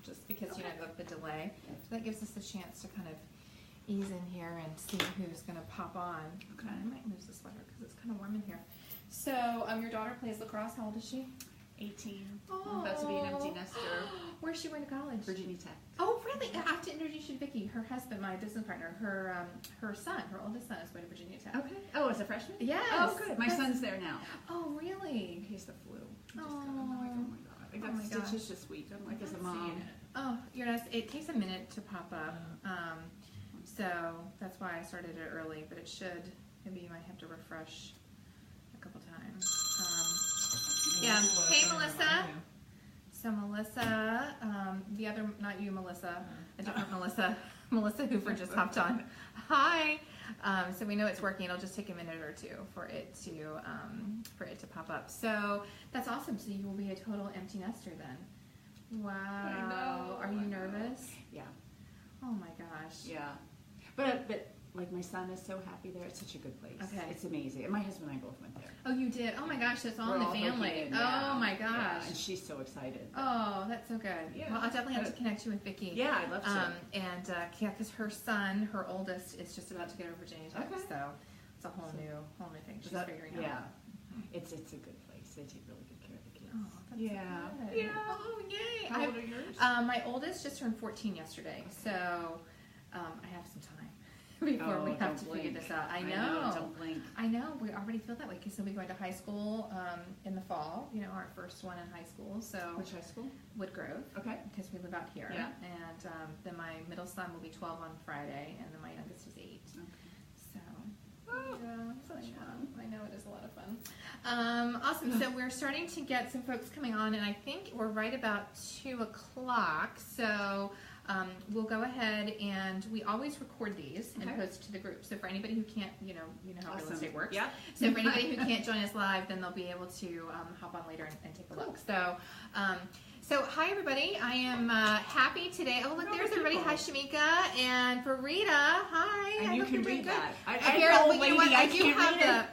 just because, of the delay. So that gives us a chance to kind of ease in here and see who's going to pop on. Okay. I might lose the sweater because it's kind of warm in here. So, your daughter plays lacrosse. How old is she? 18. Oh. I'm about to be an empty nester. Where's she going to college? Virginia Tech. Oh, really? I have to introduce you to Vicki. Her husband, my business partner, her son, her oldest son is going to Virginia Tech. Okay. Oh, as a freshman? Yes. Oh, good. My son's there now. Oh, really? He's the flu. Oh. I got stitches this week. I'm like, as a mom. Oh, you're nice. It takes a minute to pop up. So that's why I started it early, but it should. Maybe you might have to refresh a couple times. Yeah. Hey, Melissa. So Melissa, the other, not you, Melissa, a different Melissa. Melissa Hoover just hopped on. Hi. So we know it's working. It'll just take a minute or two for it to pop up. So that's awesome. So you will be a total empty nester then. Wow. I know. Are you nervous? Yeah. Oh my gosh. Yeah. But like my son is so happy there. It's such a good place. Okay. It's amazing. And my husband and I both went there. Oh, you did? Oh my gosh, that's all in We're the family. Oh my gosh. Yeah, and she's so excited. Oh, that's so good. Yeah. Well, I'll definitely have to connect you with Vicki. Yeah, I'd love to. Because her son, her oldest, is just about to go to Virginia Tech, okay. So it's a whole new thing. She's figuring out. Yeah, it's a good place. They take really good care of the kids. Oh, that's yeah. good. Yeah. Oh, yay. How old are yours? My oldest just turned 14 yesterday, so I have some time before we have to figure this out. I know. Don't blink. I know. We already feel that way because he'll be going to high school in the fall. Our first one in high school. So which high school? Woodgrove. Okay. Because we live out here. Yeah. And then my middle son will be 12 on Friday, and then my youngest is 8. Okay. So. Yeah, such fun. I know it is a lot of fun. Awesome. So we're starting to get some folks coming on, and I think we're right about 2 o'clock. So. We'll go ahead and we always record these and post to the group. So for anybody who can't, you know how real estate works. Yeah. So for anybody who can't join us live, then they'll be able to hop on later and take a look. So, so hi everybody. I am happy today. Oh look, there's everybody. Hi Shamika and Farida. Hi. And I you hope can you're doing read good. that.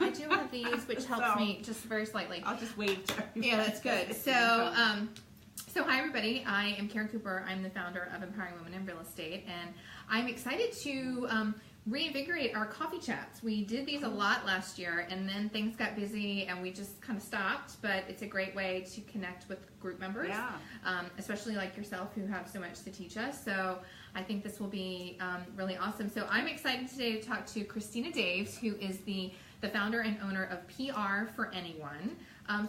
I do have these, which helps me just very slightly. I'll just wait. Yeah, that's good. So hi everybody, I am Karen Cooper. I'm the founder of Empowering Women in Real Estate, and I'm excited to reinvigorate our coffee chats. We did these a lot last year, and then things got busy and we just kind of stopped, but it's a great way to connect with group members, especially like yourself who have so much to teach us. So I think this will be really awesome. So I'm excited today to talk to Christina Daves, who is the founder and owner of PR for Anyone.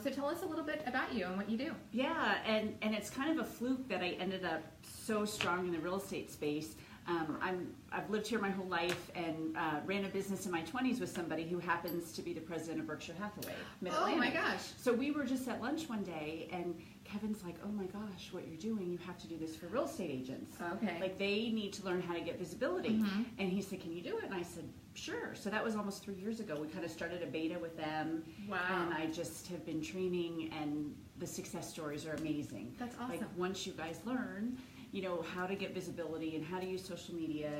So tell us a little bit about you and what you do. Yeah, and it's kind of a fluke that I ended up so strong in the real estate space. I've lived here my whole life and ran a business in my 20s with somebody who happens to be the president of Berkshire Hathaway, Mid-Atlantic. Oh my gosh. So we were just at lunch one day and Kevin's like, oh my gosh, what you're doing, you have to do this for real estate agents. Okay. Like they need to learn how to get visibility. And he said, can you do it? And I said, sure. So that was almost 3 years ago. We kind of started a beta with them. Wow. And I just have been training and the success stories are amazing. That's awesome. Like once you guys learn, how to get visibility and how to use social media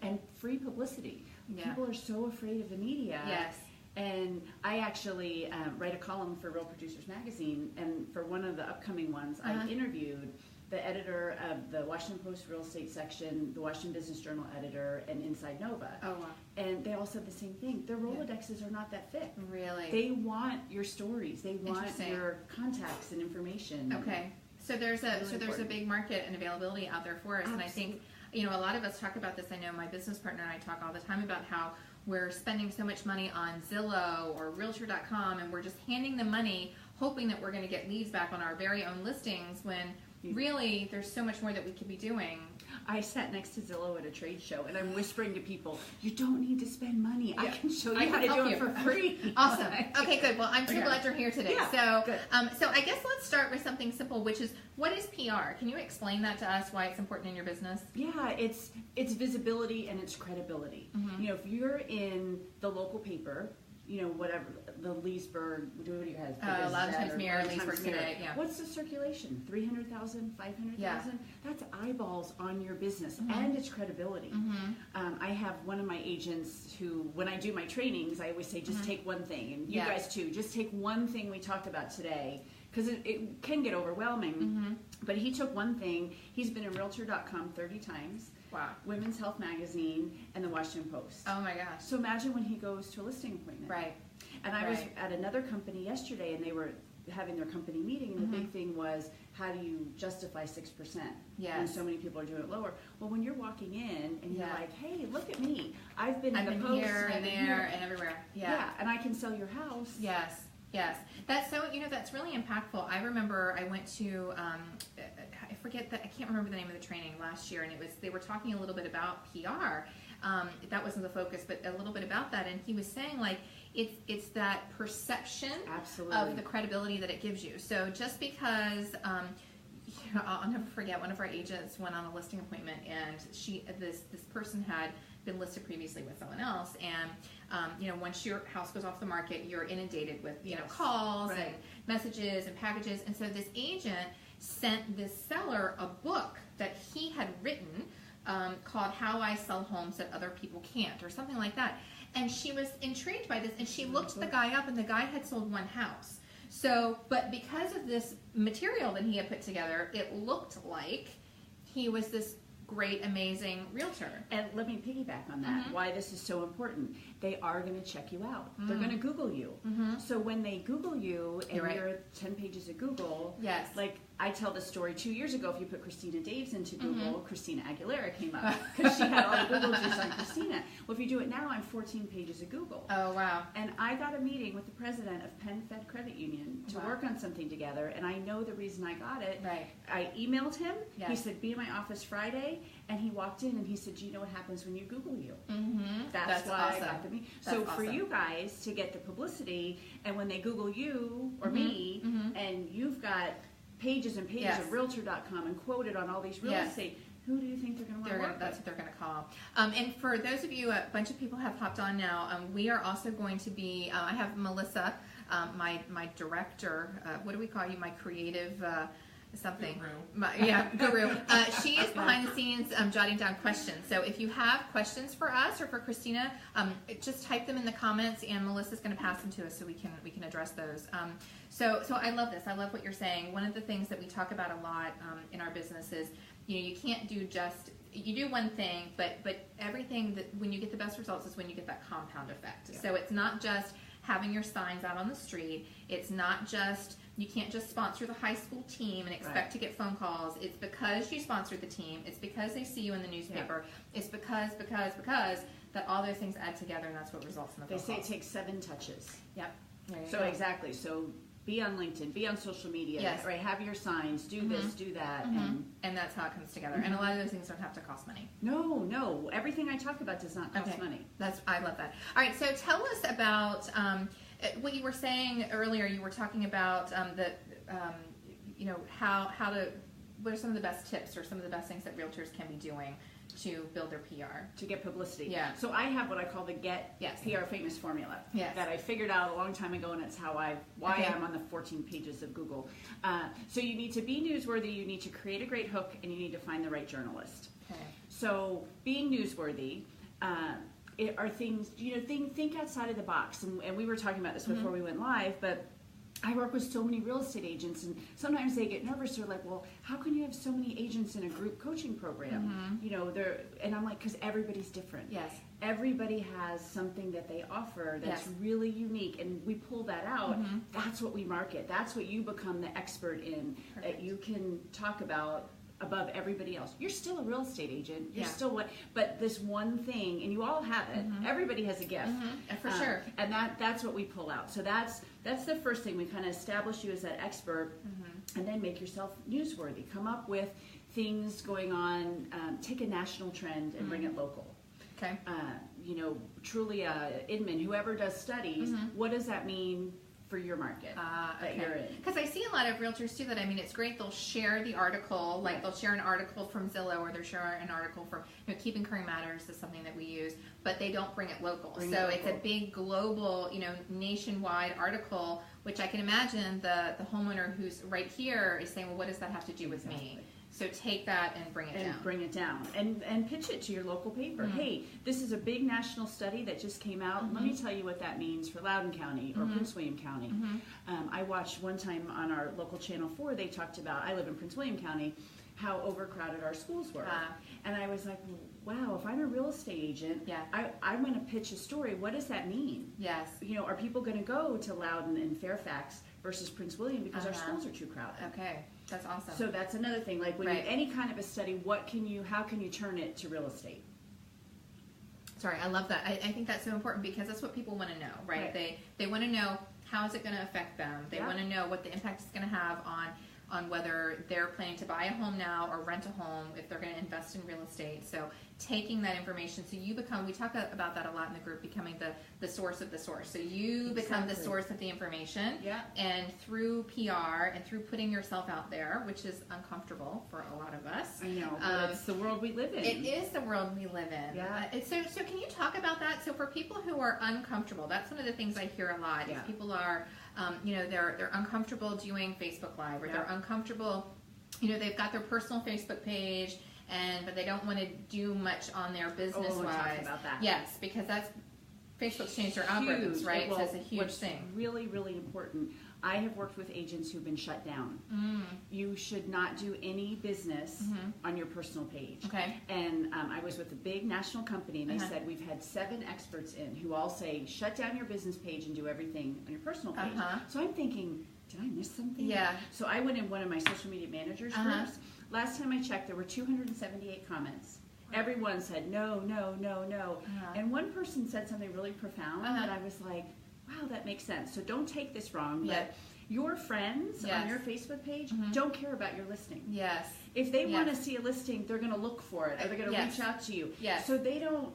and free publicity. Yeah. People are so afraid of the media. Yes. And I actually write a column for Real Producers Magazine, and for one of the upcoming ones, I interviewed the editor of the Washington Post Real Estate section, the Washington Business Journal editor, and Inside Nova. Oh, wow. And they all said the same thing. Their Rolodexes are not that thick. Really? They want your stories. They want your contacts and information. Okay. So there's a big market and availability out there for us. Absolutely. And I think, a lot of us talk about this. I know my business partner and I talk all the time about how we're spending so much money on Zillow or Realtor.com, and we're just handing them money, hoping that we're going to get leads back on our very own listings when really there's so much more that we could be doing. I sat next to Zillow at a trade show, and I'm whispering to people, you don't need to spend money. I can show you how to do it for free. Awesome. Okay, good. Well, I'm so glad you're here today. Yeah, so I guess let's start with something simple, which is, what is PR? Can you explain that to us, why it's important in your business? Yeah, it's visibility and it's credibility. If you're in the local paper, whatever, the Leesburg, what do you have? Loud Times Mirror, Leesburg Today, What's the circulation? 300,000, 500,000? Yeah. That's eyeballs on your business, and it's credibility. I have one of my agents who, when I do my trainings, I always say, just take one thing, and you guys too, just take one thing we talked about today, because it can get overwhelming. But he took one thing. He's been in Realtor.com 30 times. Wow. Women's Health Magazine and the Washington Post. Oh my gosh. So imagine when he goes to a listing appointment. Right. And I was at another company yesterday, and they were having their company meeting, and the big thing was, how do you justify 6% when so many people are doing it lower? Well, when you're walking in and you're like, hey, look at me, I've been in the Post here and there and everywhere. Yeah, and I can sell your house. Yes. That's so, that's really impactful. I remember I went to I forget that, I can't remember the name of the training last year, and they were talking a little bit about PR. That wasn't the focus, but a little bit about that, and he was saying like it's that perception of the credibility that it gives you. So just because I'll never forget, one of our agents went on a listing appointment, and this person had been listed previously with someone else, and once your house goes off the market, you're inundated with calls and messages and packages, and so this agent sent this seller a book that he had written called How I Sell Homes That Other People Can't, or something like that. And she was intrigued by this, and she looked the guy up, and the guy had sold one house. So, but because of this material that he had put together, it looked like he was this great, amazing realtor. And let me piggyback on that, why this is so important. They are going to check you out. They're going to Google you. So when they Google you, and you're 10 pages of Google, like I tell this story 2 years ago, if you put Christina Daves into Google, Christina Aguilera came up, because she had all the Google juice on Christina. Well, if you do it now, I'm 14 pages of Google. Oh, wow. And I got a meeting with the president of Penn Fed Credit Union to work on something together, and I know the reason I got it. I emailed him. He said, be in my office Friday, and he walked in and he said, do you know what happens when you Google you? That's why awesome. I got the meeting. So for you guys to get the publicity, and when they Google you or me, and you've got pages and pages of Realtor.com and quoted on all these real estate, who do you think they're going to work with? That's what they're going to call. And for those of you, a bunch of people have hopped on now. We are also going to be, I have Melissa, my director, what do we call you, my creative something. Guru. She is behind the scenes jotting down questions. So if you have questions for us or for Christina, just type them in the comments, and Melissa's going to pass them to us so we can address those. So I love this. I love what you're saying. One of the things that we talk about a lot in our business is, you can't do you do one thing, but everything that when you get the best results is when you get that compound effect. So it's not just having your signs out on the street. It's not just, you can't just sponsor the high school team and expect to get phone calls. It's because you sponsored the team. It's because they see you in the newspaper. It's because that all those things add together, and that's what results in the phone calls. They say it takes 7 touches. Yep. So exactly. So be on LinkedIn, be on social media, right? Have your signs, do this, do that. And that's how it comes together. And a lot of those things don't have to cost money. No. Everything I talk about does not cost money. I love that. All right, so tell us about what you were saying earlier. You were talking about what are some of the best tips or some of the best things that realtors can be doing to build their PR, to get publicity. So I have what I call the Get PR Famous formula that I figured out a long time ago, and it's why I'm on the 14 pages of Google. So you need to be newsworthy, you need to create a great hook, and you need to find the right journalist. So being newsworthy are things, think outside of the box. And we were talking about this before we went live, but I work with so many real estate agents, and sometimes they get nervous. They're like, well, how can you have so many agents in a group coaching program? And I'm like, because everybody's different. Everybody has something that they offer that's really unique, and we pull that out. That's what we market. That's what you become the expert in, that you can talk about above everybody else. You're still a real estate agent. You're still but this one thing, and you all have it. Everybody has a gift. For sure. And that's what we pull out. So that's the first thing. We kind of establish you as that expert, and then make yourself newsworthy. Come up with things going on. Take a national trend and bring it local. Okay. Trulia, Inman, whoever does studies, what does that mean for your market that you're in? Because I see a lot of realtors too that, it's great, they'll share the article, like they'll share an article from Zillow, or they'll share an article from, Keeping Current Matters is something that we use, but they don't bring it local. It's a big global, nationwide article, which I can imagine the homeowner who's right here is saying, well, what does that have to do with me? So take that and bring it down. And pitch it to your local paper. Hey, this is a big national study that just came out. Let me tell you what that means for Loudoun County or Prince William County. I watched one time on our local Channel 4, they talked about, I live in Prince William County, how overcrowded our schools were. And I was like, wow, if I'm a real estate agent, I'm going to pitch a story. What does that mean? Yes. You know, are people going to go to Loudoun and Fairfax versus Prince William because our schools are too crowded? Okay, that's awesome. So that's another thing. Like when you, any kind of a study, how can you turn it to real estate? Sorry, I love that. I think that's so important because that's what people want to know, right? They want to know how is it going to affect them. They want to know what the impact is going to have on whether they're planning to buy a home now or rent a home, if they're going to invest in real estate. So taking that information, so you become, we talk about that a lot in the group, becoming the source of the source. So you become the source of the information, and through PR and through putting yourself out there, which is uncomfortable for a lot of us. I know, but it's the world we live in. It is the world we live in. Yeah. So can you talk about that? So for people who are uncomfortable, that's one of the things I hear a lot. Is people are, they're uncomfortable doing Facebook Live, or they're uncomfortable, they've got their personal Facebook page, but they don't want to do much on their business we'll wise. talk about that. Yes, because Facebook's changed their algorithms, right? Well, so it's a huge thing. Really, really important. I have worked with agents who've been shut down. You should not do any business on your personal page. Okay. And I was with a big national company, and they said, we've had 7 experts in who all say, shut down your business page and do everything on your personal page. So I'm thinking, did I miss something? Yeah. So I went in one of my social media managers groups. Last time I checked, there were 278 comments. Everyone said, no, no, no, no. And one person said something really profound that I was like, wow, that makes sense. So don't take this wrong, but your friends on your Facebook page don't care about your listing. Yes. If they want to see a listing, they're going to look for it, or they're going to reach out to you. Yes. So they don't,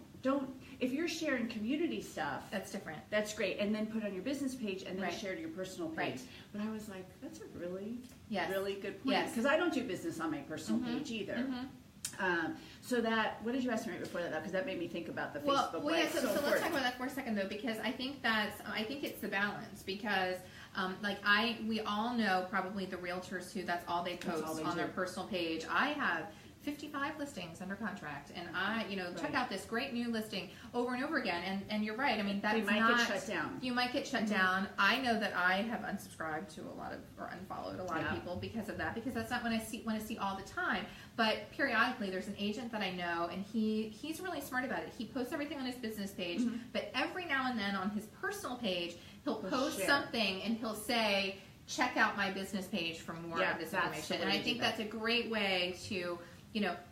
if you're sharing community stuff, That's different. that's great. And then put on your business page and then share to your personal page. Right. But I was like, that's a really, Yes. really good point. Yes. Because I don't do business on my personal page either. So that, what did you ask me right before that? Because that made me think about the Facebook Live. So let's talk about that for a second though, because I think it's the balance, because we all know probably the realtors who that's all they post on their personal page. I have 55 listings under contract, and I, check out this great new listing over and over again. And you're right. I mean, that's not. You might get shut down. You might get shut down. I know that I have unsubscribed to or unfollowed a lot of people because of that, because that's not what I see all the time. But periodically, there's an agent that I know, and he's really smart about it. He posts everything on his business page, but every now and then on his personal page, he'll post something and he'll say, check out my business page for more of this information. And I think that's a great way to,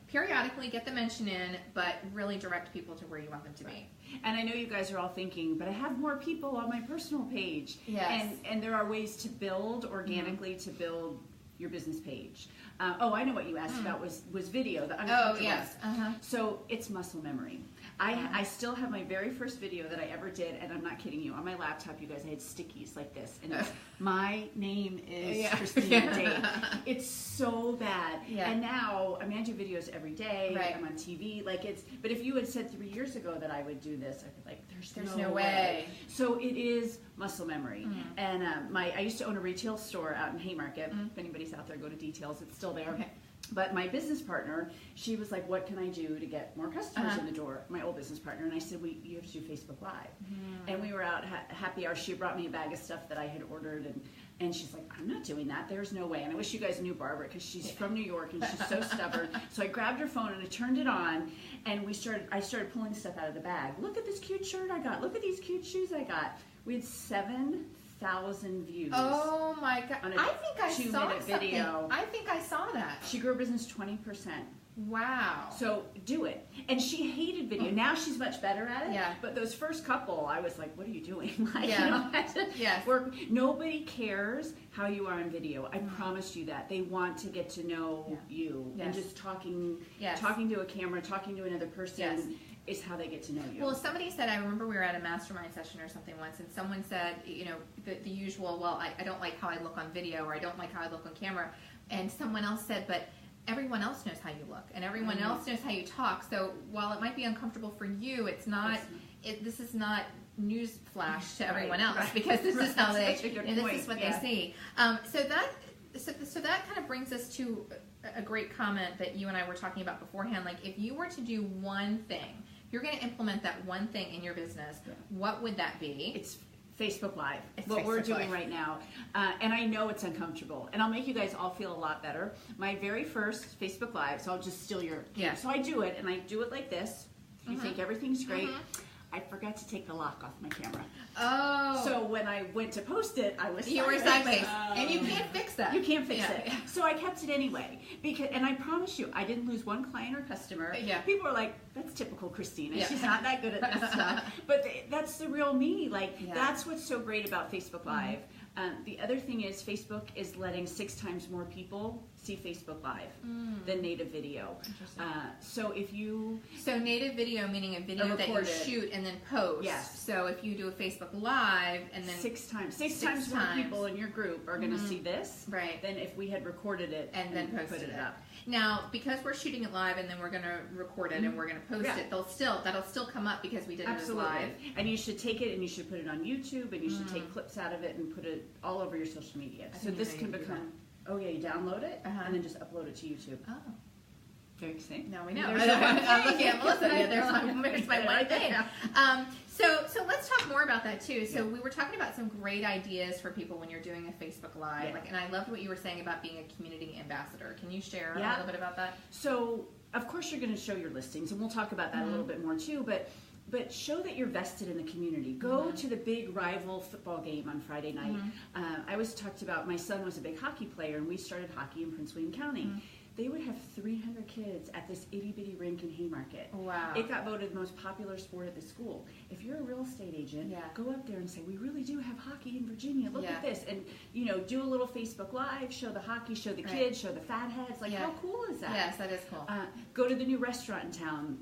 periodically get the mention in, but really direct people to where you want them to be. And I know you guys are all thinking, but I have more people on my personal page. Yes. And there are ways to build organically to build your business page. I know what you asked about was video. The yes. So it's muscle memory. I still have my very first video that I ever did, and I'm not kidding you. On my laptop, you guys, I had stickies like this, and my name is Christina Day. It's so bad. Yeah. And now, I do videos every day. Right. I'm on TV. But if you had said 3 years ago that I would do this, I'd be like, there's no way. So it is muscle memory. And I used to own a retail store out in Haymarket. If anybody's out there, go to details. It's still there. Okay. But my business partner, she was like, what can I do to get more customers in the door? My old business partner. And I said, you have to do Facebook Live. And we were out happy hour. She brought me a bag of stuff that I had ordered. And she's like, I'm not doing that. There's no way. And I wish you guys knew Barbara, because she's from New York and she's so stubborn. So I grabbed her phone and I turned it on. And I started pulling stuff out of the bag. Look at this cute shirt I got. Look at these cute shoes I got. We had 7,000 views. Oh my God. I think I saw something. Video. I think I saw that. She grew her business 20%. Wow. So do it. And she hated video. Now she's much better at it. Yeah. But those first couple, I was like, what are you doing? Yes. Work. Nobody cares how you are on video. I promised you that. They want to get to know you. Yes. And just talking to a camera, talking to another person is how they get to know you. Well, somebody said, I remember we were at a mastermind session or something once, and someone said, the usual, well, I don't like how I look on video, or I don't like how I look on camera. And someone else said, but everyone else knows how you look, and everyone else knows how you talk. So while it might be uncomfortable for you, it's not. This is not news flash to everyone else, because this is how this is what they see. So that kind of brings us to a great comment that you and I were talking about beforehand. Like, if you were to do one thing, if you're going to implement that one thing in your business, what would that be? It's Facebook Live. It's what Facebook we're doing Live right now. And I know it's uncomfortable. And I'll make you guys all feel a lot better. My very first Facebook Live, so I'll just steal your... Yeah. So I do it, and I do it like this. You think everything's great. I forgot to take the lock off my camera. Oh. So when I went to post it, I was You were sideways. And you can't fix that. You can't fix it. So I kept it anyway. And I promise you, I didn't lose one client or customer. Yeah. People are like, that's typical Christina. Yeah. She's not that good at this stuff. But that's the real me. Like, that's what's so great about Facebook Live. The other thing is Facebook is letting 6 times more people see Facebook Live than native video. So if you... So native video meaning a video that you shoot and then post. Yes. So if you do a Facebook Live and then... 6 times more people in your group are going to see this than if we had recorded it and then put it up. Now, because we're shooting it live and then we're going to record it and we're going to post it, that'll still come up because we did it as live. And you should take it and you should put it on YouTube and you should take clips out of it and put it all over your social media. So this can become... Oh yeah, you download it and then just upload it to YouTube. Oh. Very exciting. Now we know. I'm looking at Melissa. Yeah, there's my one thing. So let's talk more about that too. So we were talking about some great ideas for people when you're doing a Facebook Live. Like, and I loved what you were saying about being a community ambassador. Can you share a little bit about that? So of course you're going to show your listings, and we'll talk about that a little bit more too. But show that you're vested in the community. Go to the big rival football game on Friday night. I always talked about, my son was a big hockey player, and we started hockey in Prince William County. They would have 300 kids at this itty-bitty rink in Haymarket. Wow. It got voted the most popular sport at the school. If you're a real estate agent, go up there and say, we really do have hockey in Virginia. Look at this. And, do a little Facebook Live, show the hockey, show the kids, show the fatheads. Like, how cool is that? Yes, that is cool. Go to the new restaurant in town.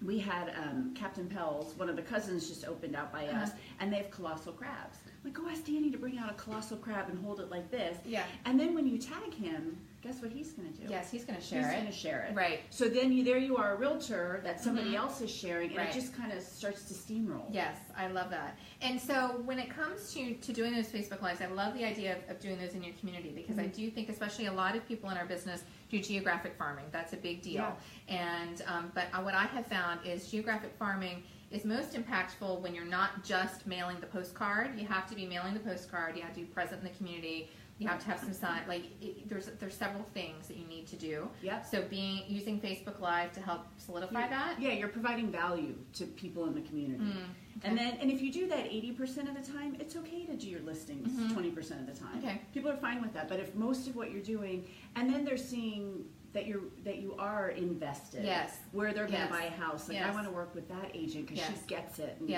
We had Captain Pell's, one of the cousins just opened out by us, and they have colossal crabs. Like, go ask Danny to bring out a colossal crab and hold it like this. Yeah. And then when you tag him, guess what he's going to do? Yes, he's going to share it. He's going to share it. Right. So then there you are, a realtor that somebody else is sharing, and it just kind of starts to steamroll. Yes, I love that. And so when it comes to doing those Facebook Lives, I love the idea of doing those in your community, because I do think, especially a lot of people in our business do geographic farming. That's a big deal. And but what I have found is geographic farming is most impactful when you're not just mailing the postcard. You have to be mailing the postcard. You have to be present in the community. You have to have some sign. There's several things that you need to do. So using Facebook Live to help solidify that. Yeah, you're providing value to people in the community. And if you do that 80% of the time, it's okay to do your listings 20% of the time. Okay. People are fine with that. But if most of what you're doing, and then they're seeing that you are invested. Where they're going to buy a house. Like, I want to work with that agent because she gets it. And,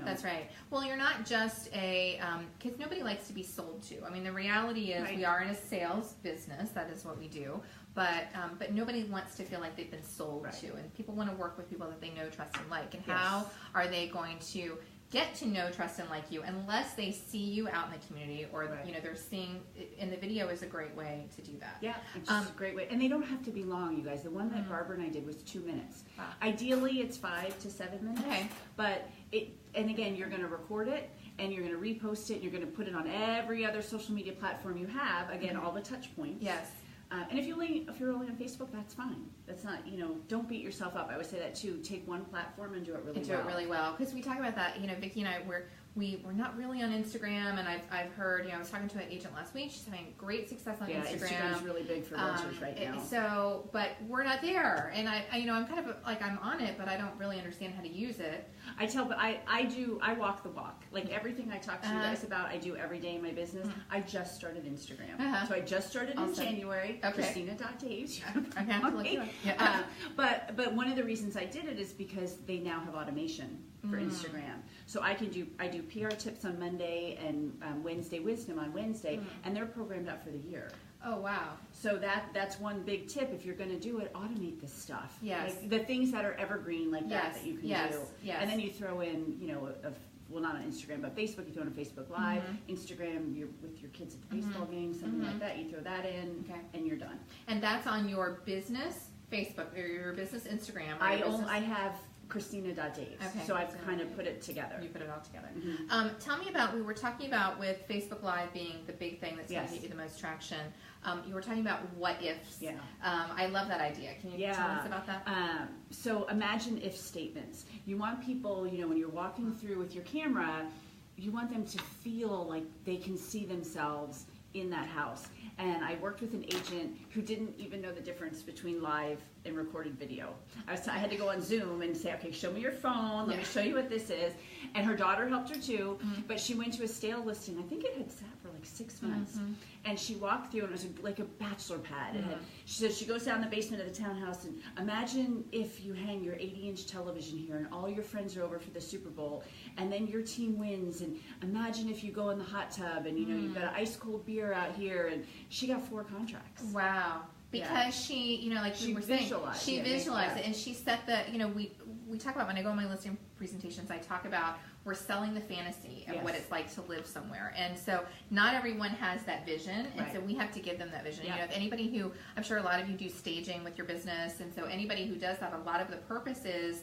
that's right. Well, you're not just because nobody likes to be sold to. I mean, the reality is we are in a sales business. That is what we do. But nobody wants to feel like they've been sold to. And people want to work with people that they know, trust, and like. And how are they going to get to know, trust, and like you unless they see you out in the community, or they're seeing in the video is a great way to do that. Yeah, it's just a great way. And they don't have to be long, you guys. The one that Barbara and I did was 2 minutes. Wow. Ideally, it's 5 to 7 minutes. Okay. But and again, you're going to record it, and you're going to repost it, and you're going to put it on every other social media platform you have. Again, all the touch points. Yes. And if you're only on Facebook, that's fine. That's not, don't beat yourself up. I would say that too. Take one platform and do it really well. Do it really well. Because we talk about that, Vicki and I, we're not really on Instagram, and I've heard, I was talking to an agent last week, she's having great success on Instagram. Instagram's really big for realtors right now. So, but we're not there, and I'm kind of like, I'm on it, but I don't really understand how to use it. I walk the walk. Like, everything I talk to you guys about, I do every day in my business. I just started Instagram. So I just started in January. Christina.Daves. But one of the reasons I did it is because they now have automation for Instagram. So I do PR tips on Monday and Wednesday wisdom on Wednesday, and they're programmed out for the year. Oh, wow. So that's one big tip. If you're going to do it, automate this stuff. Yes. Like the things that are evergreen like that you can do. Yes. And then you throw in, well, not on Instagram, but Facebook, you throw in a Facebook Live. Instagram, you're with your kids at the baseball game, something like that. You throw that in, and you're done. And that's on your business Facebook or your business Instagram? I have Christina.Dave. Okay. So I've kind of put it together. You put it all together. Mm-hmm. Tell me about, we were talking about with Facebook Live being the big thing that's going Yes. to get you the most traction. You were talking about what ifs. Yeah. I love that idea. Can you tell us about that? So imagine if statements. You want people, you know, when you're walking through with your camera, you want them to feel like they can see themselves in that house. And I worked with an agent who didn't even know the difference between live and recorded video. I had to go on Zoom and say, okay, show me your phone, let me show you what this is. And her daughter helped her too, but she went to a stale listing. I think it had sat for like 6 months. And she walked through and it was like a bachelor pad. She said she goes down the basement of the townhouse and imagine if you hang your 80-inch television here and all your friends are over for the Super Bowl and then your team wins, and imagine if you go in the hot tub and you know you've got an ice cold beer out here, and she got 4 contracts. Wow. Because she, you know, like we were saying, she visualized it, and she set the, you know, we talk about, when I go on my listing presentations, I talk about we're selling the fantasy of what it's like to live somewhere. And so not everyone has that vision, and so we have to give them that vision. You know, if anybody who, I'm sure a lot of you do staging with your business, and so anybody who does that, a lot of the purpose is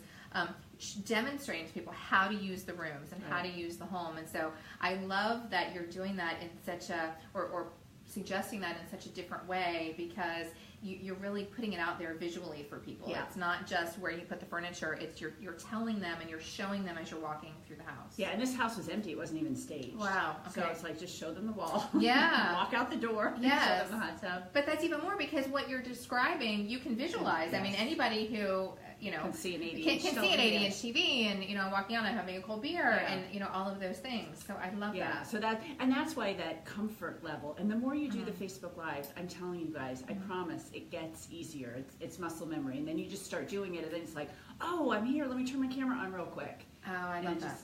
demonstrating to people how to use the rooms and how to use the home. And so I love that you're doing that in such a, or suggesting that in such a different way, because you're really putting it out there visually for people. It's not just where you put the furniture, it's you're telling them and you're showing them as you're walking through the house. Yeah, and this house was empty. It wasn't even staged. Wow. Okay. So it's like, just show them the wall. Yeah. Walk out the door. Yes. Show them the hot tub. But that's even more, because what you're describing, you can visualize. I mean, anybody who, you know, can see an 80-inch can see an 80-inch TV, and, you know, walking out and having a cold beer, and, you know, all of those things. So I love that. So that's why that comfort level, and the more you do the Facebook Lives, I'm telling you guys, I promise, it gets easier. It's muscle memory, and then you just start doing it, and then it's like, oh, I'm here, let me turn my camera on real quick. Oh, I love that.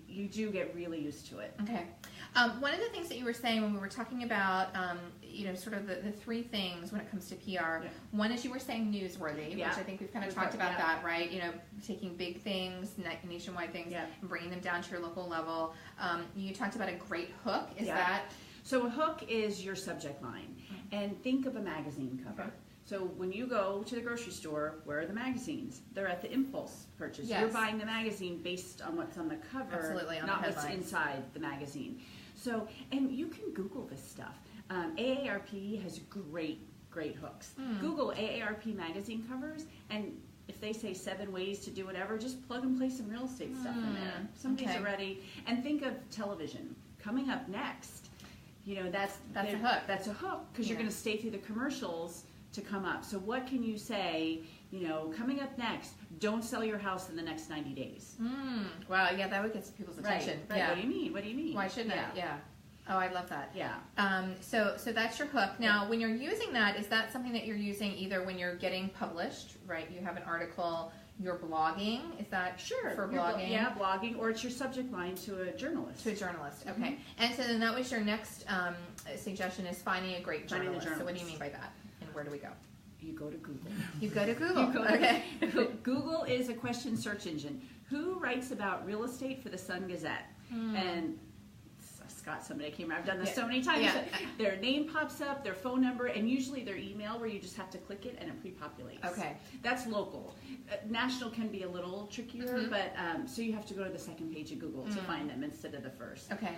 You do get really used to it. Okay. One of the things that you were saying when we were talking about, you know, sort of the 3 things when it comes to PR, one is you were saying newsworthy, which I think we've kind of talked about that, right? You know, taking big things, nationwide things, and bringing them down to your local level. You talked about a great hook. Is that? So a hook is your subject line. And think of a magazine cover. Okay. So when you go to the grocery store, where are the magazines? They're at the impulse purchase. You're buying the magazine based on what's on the cover, not what's inside the magazine. So, and you can Google this stuff. AARP has great hooks. Google AARP magazine covers, and if they say 7 ways to do whatever, just plug and play some real estate stuff in there. Somebody's already, and think of television. Coming up next, you know, that's a hook. That's a hook, because you're going to stay through the commercials to come up. So what can you say, you know, coming up next, don't sell your house in the next 90 days. Wow, yeah, that would get people's attention. Right. Yeah. What do you mean? Why shouldn't it? Yeah. Oh, I love that. Yeah. So that's your hook. Now, when you're using that, is that something that you're using either when you're getting published, right? You have an article, you're blogging. Is that for blogging? Blogging, or it's your subject line to a journalist. Okay. And so then that was your next suggestion, is finding a great journalist. So what do you mean by that? And where do we go? You go to Google. You go to Google. Okay. Google is a question search engine. Who writes about real estate for the Sun Gazette? And Scott, somebody came around. I've done this so many times. Their name pops up, their phone number, and usually their email, where you just have to click it and it pre-populates. Okay. That's local. National can be a little trickier, but so you have to go to the second page of Google to find them instead of the first. Okay.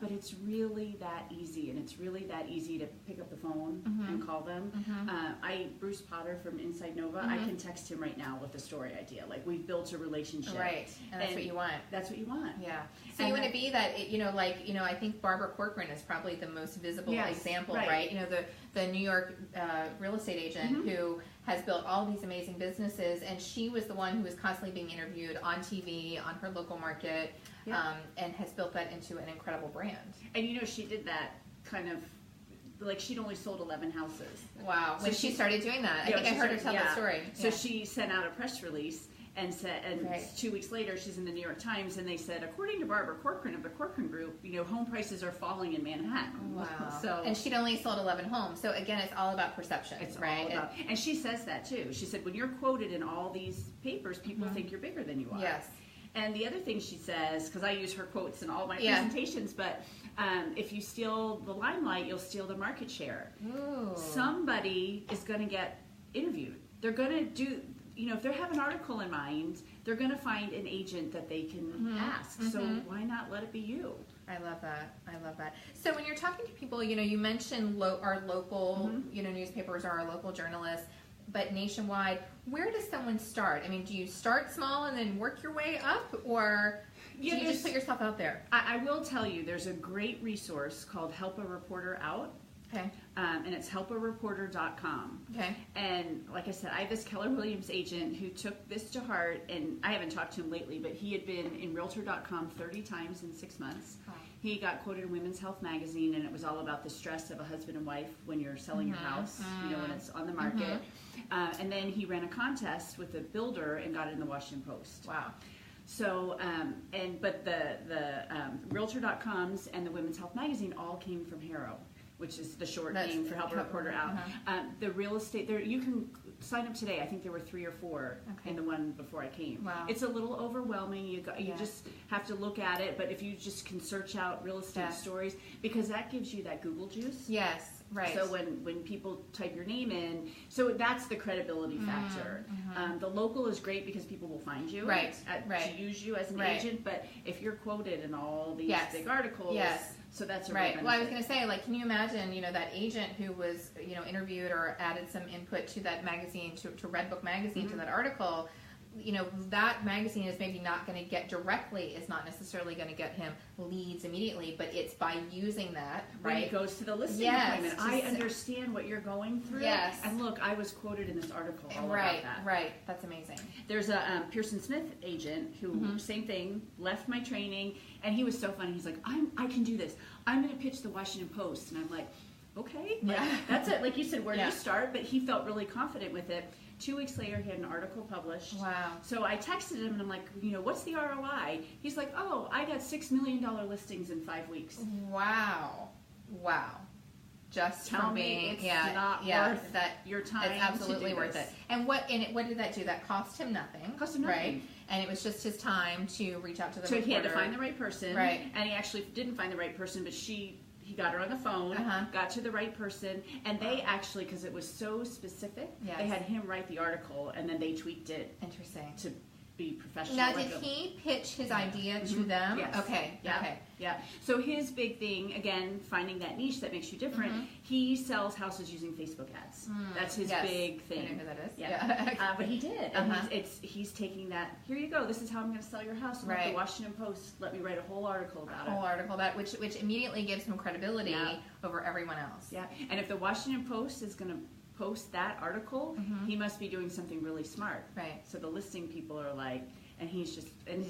But it's really that easy, and it's really that easy to pick up the phone and call them. Bruce Potter from Inside Nova, I can text him right now with a story idea. Like, we've built a relationship. Right. And that's what you want. That's what you want. Yeah. So you want to be that, you know, like, you know, I think Barbara Corcoran is probably the most visible example, right? You know, the New York real estate agent who has built all these amazing businesses, and she was the one who was constantly being interviewed on TV, on her local market, and has built that into an incredible brand. And, you know, she did that kind of, like, she'd only sold 11 houses. Wow. When she started doing that. I think I heard her tell that story. So she sent out a press release and said, and 2 weeks later, she's in the New York Times, and they said, according to Barbara Corcoran of the Corcoran Group, you know, home prices are falling in Manhattan. Wow. So, and she'd only sold 11 homes. So again, it's all about perception. It's right. All about, and she says that too. She said, when you're quoted in all these papers, people think you're bigger than you are. Yes. And the other thing she says, because I use her quotes in all my presentations, but if you steal the limelight, you'll steal the market share. Ooh. Somebody is going to get interviewed. They're going to do. if they have an article in mind, they're going to find an agent that they can ask. So why not let it be you? I love that. I love that. So when you're talking to people, you mentioned our local, newspapers or our local journalists, but nationwide, where does someone start? I mean, do you start small and then work your way up, or do you just put yourself out there? I will tell you, there's a great resource called Help a Reporter Out. Okay. And it's helpareporter.com. Okay. And like I said, I have this Keller Williams agent who took this to heart, and I haven't talked to him lately, but he had been in Realtor.com 30 times in 6 months. Oh. He got quoted in Women's Health magazine, and it was all about the stress of a husband and wife when you're selling your house, when it's on the market. And then he ran a contest with a builder and got it in the Washington Post. Wow. So, but the Realtor.coms and the Women's Health magazine all came from Harrow, which is the short name for Help a Reporter Out. The real estate, you can sign up today. I think there were 3 or 4 in the one before I came. Wow. It's a little overwhelming. You just have to look at it, but if you just can search out real estate stories, because that gives you that Google juice. Yes. Right. So when people type your name in, so that's the credibility factor. The local is great because people will find you to use you as an agent, but if you're quoted in all these big articles, so that's a right. Well, I was going to say, can you imagine, that agent who was, interviewed or added some input to that magazine, to Redbook magazine, to that article. That magazine is maybe not going to get directly, is not necessarily going to get him leads immediately, but it's by using that, right? When he goes to the listing appointment. I understand what you're going through. Yes. And look, I was quoted in this article all about that. Right. That's amazing. There's a Pearson Smith agent who, same thing, left my training, and he was so funny. He's like, I can do this. I'm going to pitch the Washington Post. And I'm like, okay. That's it. Like you said, where do you start? But he felt really confident with it. 2 weeks later, he had an article published. Wow. So I texted him, and I'm like, what's the ROI? He's like, I got $6 million listings in 5 weeks. Wow. Just tell me it's not worth that your time. It's absolutely worth it. And what did that do? That cost him nothing. Right? And it was just his time to reach out to the reporter. He had to find the right person. Right. And he actually didn't find the right person, but he got her on the phone, got to the right person, and they actually, because it was so specific, they had him write the article, and then they tweaked it. Interesting. To be professional. Now, did he pitch his idea to them? Yes. Okay. Yeah. So his big thing, again, finding that niche that makes you different, he sells houses using Facebook ads. That's his big thing. I know who that is. Yeah. But he did. And he's taking that, here you go, this is how I'm going to sell your house. And the Washington Post let me write a whole article about it. Which immediately gives him credibility over everyone else. Yeah. And if the Washington Post is going to post that article, he must be doing something really smart. Right. So the listing people are like, and he's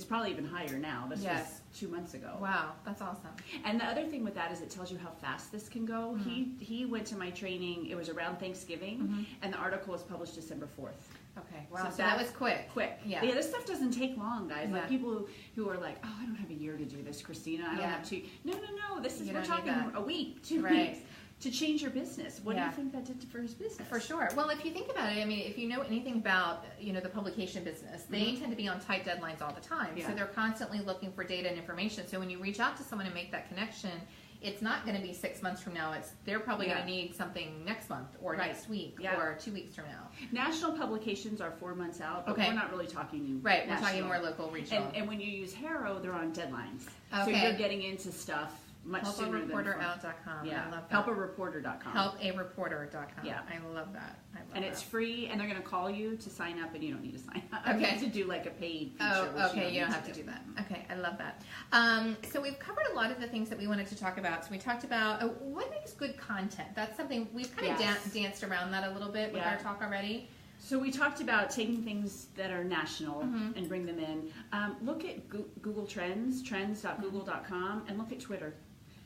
probably even higher now. This was 2 months ago. Wow, that's awesome. And the other thing with that is it tells you how fast this can go. He went to my training, it was around Thanksgiving, and the article was published December 4th. Okay, wow, so that was quick. Yeah, this stuff doesn't take long, guys. Like people who are like, I don't have a year to do this, Christina. I don't have 2. No, this is, we're talking a week, 2 weeks. To change your business. What do you think that did for his business? For sure. Well, if you think about it, I mean, if you know anything about, the publication business, they tend to be on tight deadlines all the time. So they're constantly looking for data and information. So when you reach out to someone and make that connection, it's not going to be 6 months from now. They're probably going to need something next month or next week or 2 weeks from now. National publications are 4 months out, but we're not really talking Right, we're talking more local, regional. And when you use Harrow, they're on deadlines. So you're getting into stuff much sooner than HelpAreporterOut.com. Yeah. I love that. HelpAreporter.com. HelpAreporter.com. Yeah. I love that. And it's free, and they're going to call you to sign up, and you don't need to sign up. Okay. To do like a paid feature. Oh, okay. You don't have to do that. Okay, I love that. So we've covered a lot of the things that we wanted to talk about. So we talked about what makes good content. That's something we've kind of danced around that a little bit with our talk already. So we talked about taking things that are national and bring them in. Look at Google Trends, trends.google.com, and look at Twitter.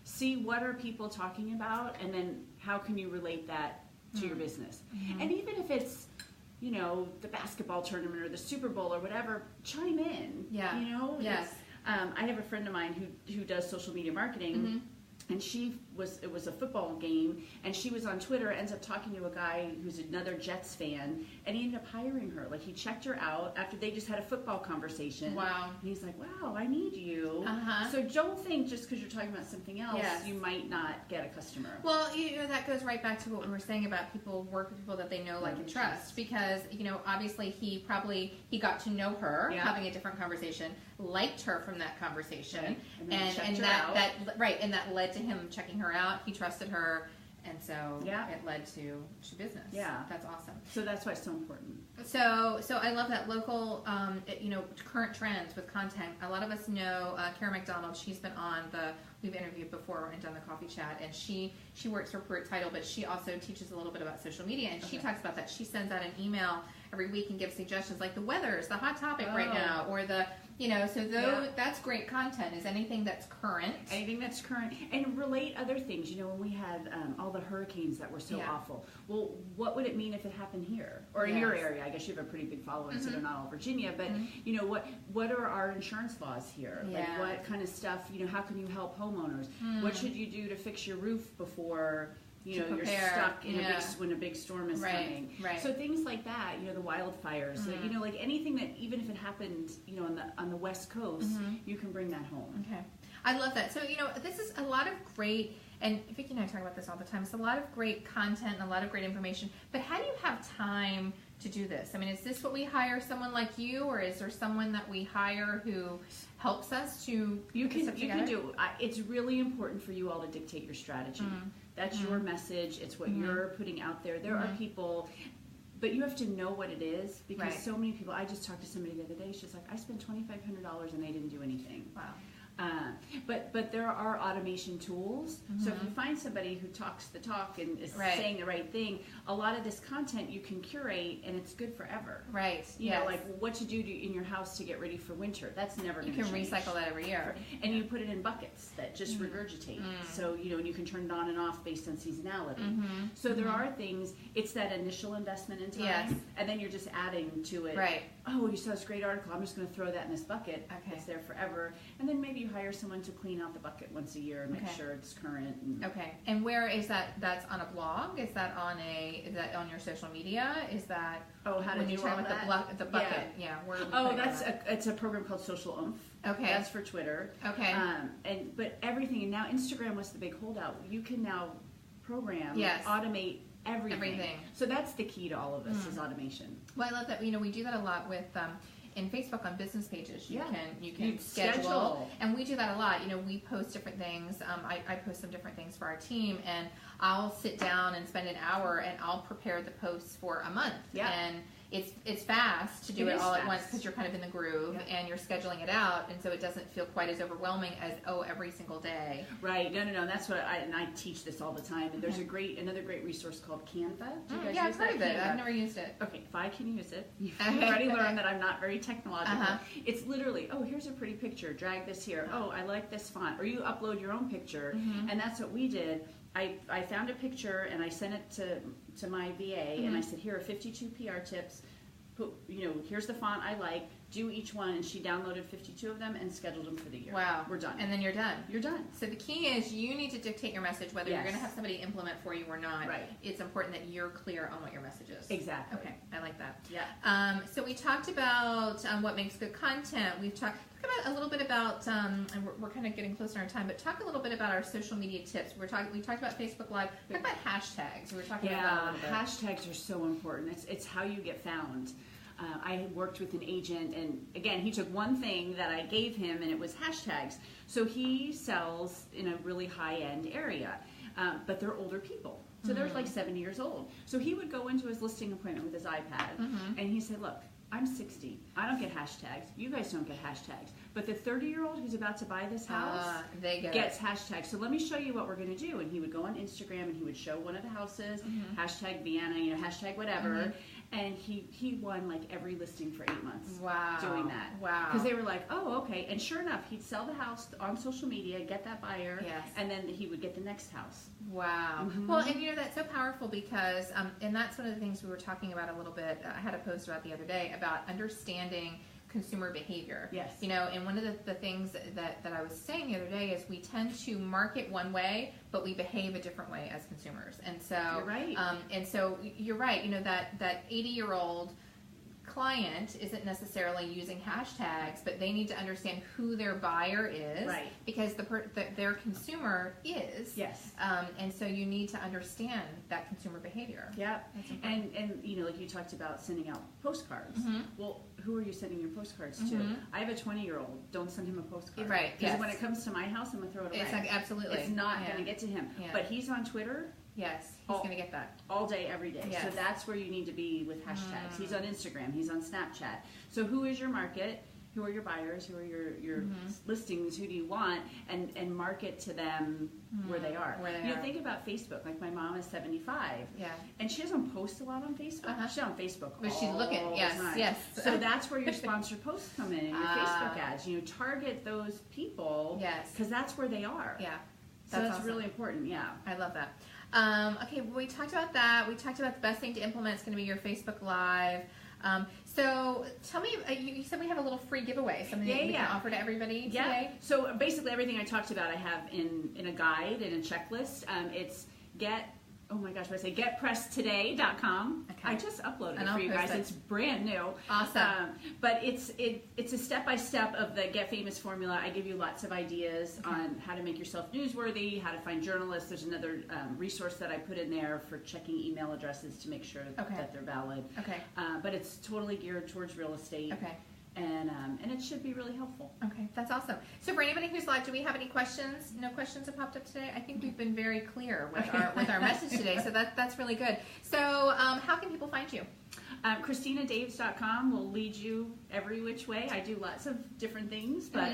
See what are people talking about, and then how can you relate that to your business. And even if it's, the basketball tournament or the Super Bowl or whatever, chime in. Yeah. Yes. I have a friend of mine who does social media marketing, and she it was a football game, and she was on Twitter, ends up talking to a guy who's another Jets fan, and he ended up hiring her. Like, he checked her out after they just had a football conversation. Wow. And he's like, wow, I need you. So don't think just because you're talking about something else, you might not get a customer. Well, that goes right back to what we were saying about people work with people that they know, like, and trust. Because, obviously he got to know her, having a different conversation, liked her from that conversation, and that led to him checking her out. He trusted her, and so it led to business. Yeah, that's awesome. So that's why it's so important. So I love that local, current trends with content. A lot of us know Kara McDonald. She's been on we've interviewed before and done the coffee chat, and she works for Pruitt Title, but she also teaches a little bit about social media, and she talks about that. She sends out an email every week and gives suggestions, like the weather's the hot topic right now, or that's great content. Is anything that's current. Anything that's current. And relate other things. When we had all the hurricanes that were so awful. Well, what would it mean if it happened here? Or in your area? I guess you have a pretty big following, so they're not all Virginia. But, what are our insurance laws here? Yeah. Like, what kind of stuff, how can you help homeowners? What should you do to fix your roof before... you're stuck in when a big storm is coming. Right. So things like that, the wildfires, like anything that, even if it happened, on the West Coast, you can bring that home. Okay. I love that. So, this is a lot of great, and Vicki and I talk about this all the time, it's a lot of great content and a lot of great information, but how do you have time to do this? I mean, is this what we hire someone like you, or is there someone that we hire who helps us to you can do it's really important for you all to dictate your strategy. That's your message. It's what you're putting out there. There are people, but you have to know what it is, because so many people, I just talked to somebody the other day, she's like, I spent $2,500 and they didn't do anything. Wow. But there are automation tools. So if you find somebody who talks the talk and is saying the right thing, a lot of this content you can curate, and it's good forever. Right. You know, like what to do in your house to get ready for winter. That's never going to change. You can recycle that every year. And you put it in buckets that just regurgitate. So, and you can turn it on and off based on seasonality. So there are things, it's that initial investment in time, and then you're just adding to it. Right. Oh, you saw this great article, I'm just going to throw that in this bucket. Okay. It's there forever. And then maybe you hire someone to clean out the bucket once a year and make sure it's current. Okay. And where is that? That's on a blog? Is that on your social media? Is that how to when you do talk all about the bucket? Yeah. It's a program called Social Oomph. Okay. That's for Twitter. Okay. But everything, and now Instagram was the big holdout. You can now program, automate everything. So that's the key to all of this is automation. Well, I love that. We do that a lot with in Facebook on business pages. You can schedule, and we do that a lot. We post different things. I post some different things for our team, and I'll sit down and spend an hour, and I'll prepare the posts for a month. Yeah. And it's fast to do it all at once, because you're kind of in the groove and you're scheduling it out, and so it doesn't feel quite as overwhelming as every single day. Right. No. That's what I teach this all the time. And there's another great resource called Canva. Do you guys use I've heard of it. I've never used it. Okay, if I can use it, you've already learned that I'm not very technological. It's literally, here's a pretty picture. Drag this here. I like this font. Or you upload your own picture, and that's what we did. I found a picture and I sent it to my VA, and I said, here are 52 PR tips. Here's the font I like. Do each one, and she downloaded 52 of them and scheduled them for the year. Wow. We're done. And then you're done. You're done. So the key is you need to dictate your message, whether you're going to have somebody implement for you or not. Right. It's important that you're clear on what your message is. Exactly. Okay, I like that. Yeah. So we talked about what makes good content. We've talked about a little bit about, and we're kind of getting closer to our time, but talk a little bit about our social media tips. We talked about Facebook Live. Talk about hashtags. We were talking about a little bit. Hashtags are so important. It's how you get found. I worked with an agent, and again, he took one thing that I gave him, and it was hashtags. So he sells in a really high-end area, but they're older people. So they're like 70 years old. So he would go into his listing appointment with his iPad, and he said, look, I'm 60. I don't get hashtags. You guys don't get hashtags. But the 30-year-old who's about to buy this house gets hashtags. So let me show you what we're going to do. And he would go on Instagram, and he would show one of the houses, hashtag Vienna, hashtag whatever. And he won like every listing for 8 months. Wow. Doing that. Wow. Because they were like, okay. And sure enough, he'd sell the house on social media, get that buyer, and then he would get the next house. Wow. Well, and that's so powerful because, and that's one of the things we were talking about a little bit. I had a post about the other day about understanding consumer behavior. Yes. You know, and one of the things that I was saying the other day is we tend to market one way, but we behave a different way as consumers. And so, you're right. And so you're right. You know, that 80-year-old client isn't necessarily using hashtags, but they need to understand who their buyer is, right? Because their consumer is. Yes. And so you need to understand that consumer behavior. Yeah. And you know, like you talked about sending out postcards. Well, who are you sending your postcards to? I have a 20-year-old. Don't send him a postcard. Right. Because when it comes to my house, I'm gonna throw it away. It's like, absolutely. It's not gonna get to him. Yeah. But he's on Twitter. Yes, he's going to get that. All day, every day. Yes. So that's where you need to be with hashtags. He's on Instagram. He's on Snapchat. So who is your market? Who are your buyers? Who are your listings? Who do you want? And market to them where they are. You know, think about Facebook. Like my mom is 75. Yeah. And she doesn't post a lot on Facebook. She's on Facebook but she's looking. Yes, time. yes. So that's where your sponsored posts come in, and your Facebook ads. You know, target those people. Yes. Because that's where they are. Yeah. So that's awesome. really important. Yeah. I love that. Okay, well, we talked about that. We talked about the best thing to implement is going to be your Facebook Live. So tell me, you said we have a little free giveaway, something that we can offer to everybody today? So basically everything I talked about I have in a guide and a checklist. It's getpressedtoday.com. Okay. I just uploaded it for you guys. It's brand new. Awesome. But it's a step-by-step of the Get Famous formula. I give you lots of ideas on how to make yourself newsworthy, how to find journalists. There's another resource that I put in there for checking email addresses to make sure that they're valid. Okay. But it's totally geared towards real estate. Okay. And it should be really helpful. Okay, that's awesome. So for anybody who's live, do we have any questions? No questions have popped up today? I think we've been very clear with our message today, so that's really good. So how can people find you? ChristinaDaves.com will lead you every which way. I do lots of different things, but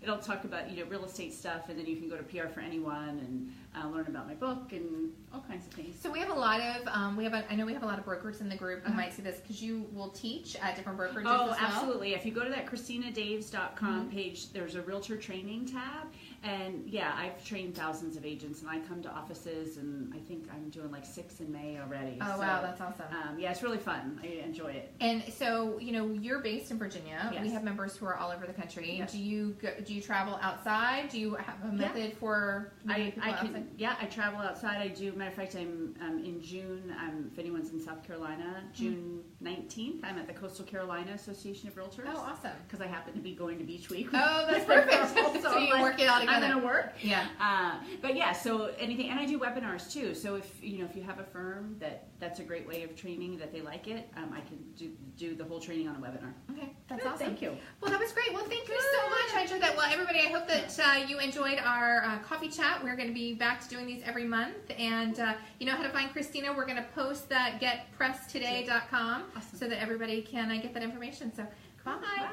it'll talk about real estate stuff, and then you can go to PR for Anyone and learn about my book and all kinds of things. So we have a lot of I know we have a lot of brokers in the group who might see this because you will teach at different brokerages. Oh, as well. Absolutely! If you go to that ChristinaDaves.com page, there's a realtor training tab, and I've trained thousands of agents, and I come to offices, and I think I'm doing like 6 in May already. Oh, wow, that's awesome. It's really fun. I enjoy it. And so, you're based in Virginia. Yes. We have members who are all over the country. Yes. Do you travel outside? Do you have a method for people outside? I travel outside. I do. Matter of fact, I'm in June. If anyone's in South Carolina, June 19th, I'm at the Coastal Carolina Association of Realtors. Oh, awesome! Because I happen to be going to Beach Week. Oh, that's perfect. So you work it all together. I'm going to work. Yeah. So anything, and I do webinars too. So if you have a firm that's a great way of training that they like it, I can do the whole training on a webinar. Okay, that's Good, awesome. Thank you. Well, that was great. Well, thank you so much. I enjoyed that. Well, everybody, I hope that you enjoyed our coffee chat. We're going to be back to doing these every month, and you know how to find Christina. We're going to post that getpressedtoday.com so that everybody can get that information. So, bye. Bye.